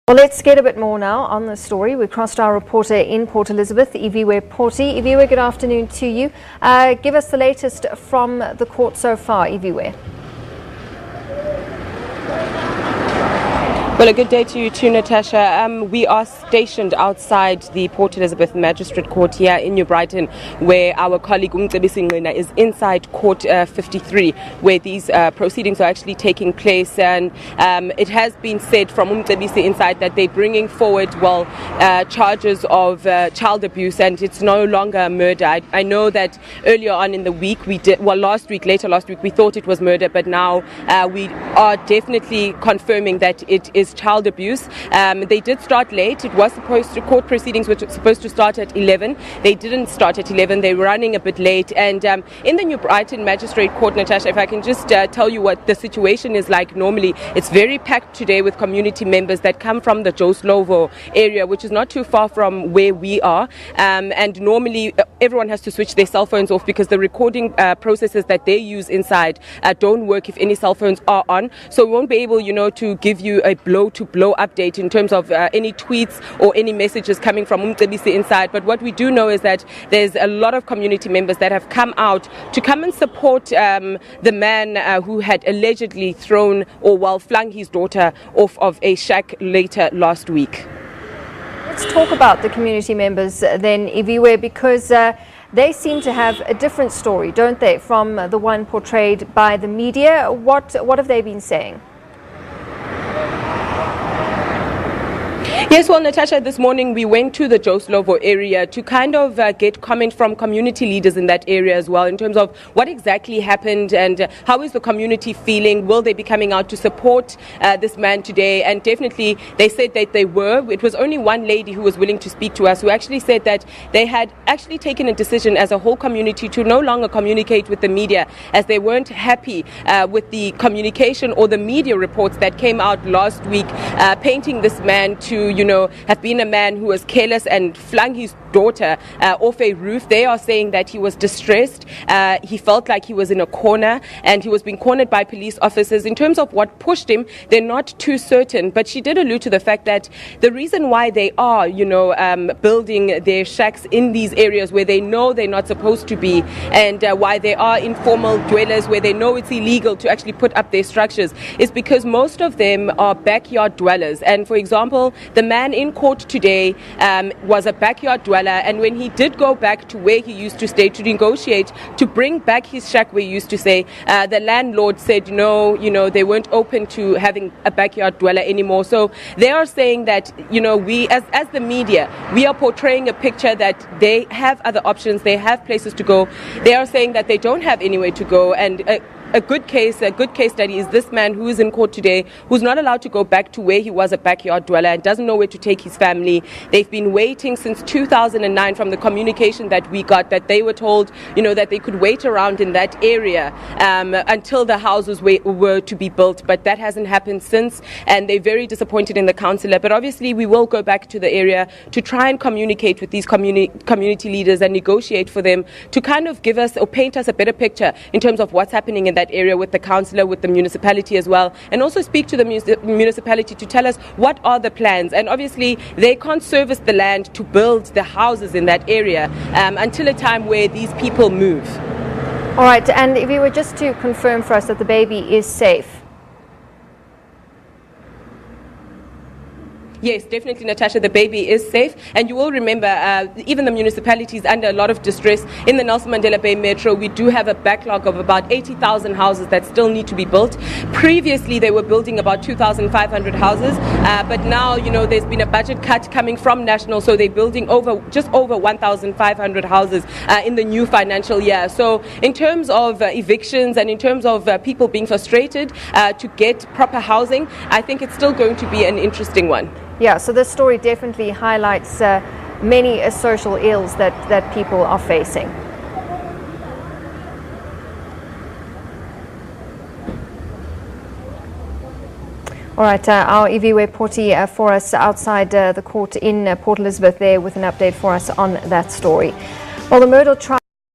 Well, let's get a bit more now on the story. We crossed our reporter in Port Elizabeth, Iviwe Porti. Iviwe, good afternoon to you. Give us the latest from the court so far, Iviwe. Well, a good day to you too, Natasha. We are stationed outside the Port Elizabeth Magistrate Court here in New Brighton, where our colleague Umcebisi Ngqina is inside Court 53, where these proceedings are actually taking place. And it has been said from Umcebisi inside that they're bringing forward, charges of child abuse, and it's no longer a murder. I know that earlier on in the week, later last week, we thought it was murder, but now we are definitely confirming that it is child abuse. They did start late. Court proceedings were supposed to start at 11. They didn't start at 11. They were running a bit late. And in the New Brighton Magistrate Court, Natasha, if I can just tell you what the situation is like normally, it's very packed today with community members that come from the Joe Slovo area, which is not too far from where we are. And normally everyone has to switch their cell phones off because the recording processes that they use inside don't work if any cell phones are on. So we won't be able, to give you a blow-to-blow update in terms of any tweets or any messages coming from Umcebisi inside. But what we do know is that there's a lot of community members that have come out to come and support the man who had allegedly flung his daughter off of a shack later last week. Let's talk about the community members then, Iviwe, because they seem to have a different story, don't they, from the one portrayed by the media. What have they been saying? Yes, well, Natasha, this morning we went to the Joe Slovo area to kind of get comment from community leaders in that area as well in terms of what exactly happened and how is the community feeling. Will they be coming out to support this man today? And definitely they said that they were. It was only one lady who was willing to speak to us who actually said that they had actually taken a decision as a whole community to no longer communicate with the media as they weren't happy with the communication or the media reports that came out last week painting this man to have been a man who was careless and flung his daughter off a roof. They are saying that he was distressed. He felt like he was in a corner and he was being cornered by police officers. In terms of what pushed him, they're not too certain. But she did allude to the fact that the reason why they are, building their shacks in these areas where they know they're not supposed to be and why they are informal dwellers where they know it's illegal to actually put up their structures is because most of them are backyard dwellers. And for example, the man in court today was a backyard dweller, and when he did go back to where he used to stay to negotiate to bring back his shack where he used to stay, the landlord said no, they weren't open to having a backyard dweller anymore. So they are saying that, we as the media, we are portraying a picture that they have other options, they have places to go. They are saying that they don't have anywhere to go, and a good case study is this man who is in court today, who's not allowed to go back to where he was a backyard dweller and doesn't know where to take his family. They've been waiting since 2009 from the communication that we got that they were told, that they could wait around in that area until the houses were to be built. But that hasn't happened since, and they're very disappointed in the councillor. But obviously we will go back to the area to try and communicate with these community leaders and negotiate for them to kind of give us or paint us a better picture in terms of what's happening in that area with the councillor, with the municipality as well, and also speak to the municipality to tell us what are the plans. And obviously they can't service the land to build the houses in that area until a time where these people move. All right, and if you were just to confirm for us that the baby is safe. Yes, definitely, Natasha, the baby is safe. And you will remember, even the municipality is under a lot of distress. In the Nelson Mandela Bay Metro, we do have a backlog of about 80,000 houses that still need to be built. Previously, they were building about 2,500 houses. But now, there's been a budget cut coming from National, so they're building just over 1,500 houses in the new financial year. So in terms of evictions and in terms of people being frustrated to get proper housing, I think it's still going to be an interesting one. Yeah, so this story definitely highlights many social ills that people are facing. All right, our Iviwe Porti for us outside the court in Port Elizabeth there with an update for us on that story. Well, the murder trial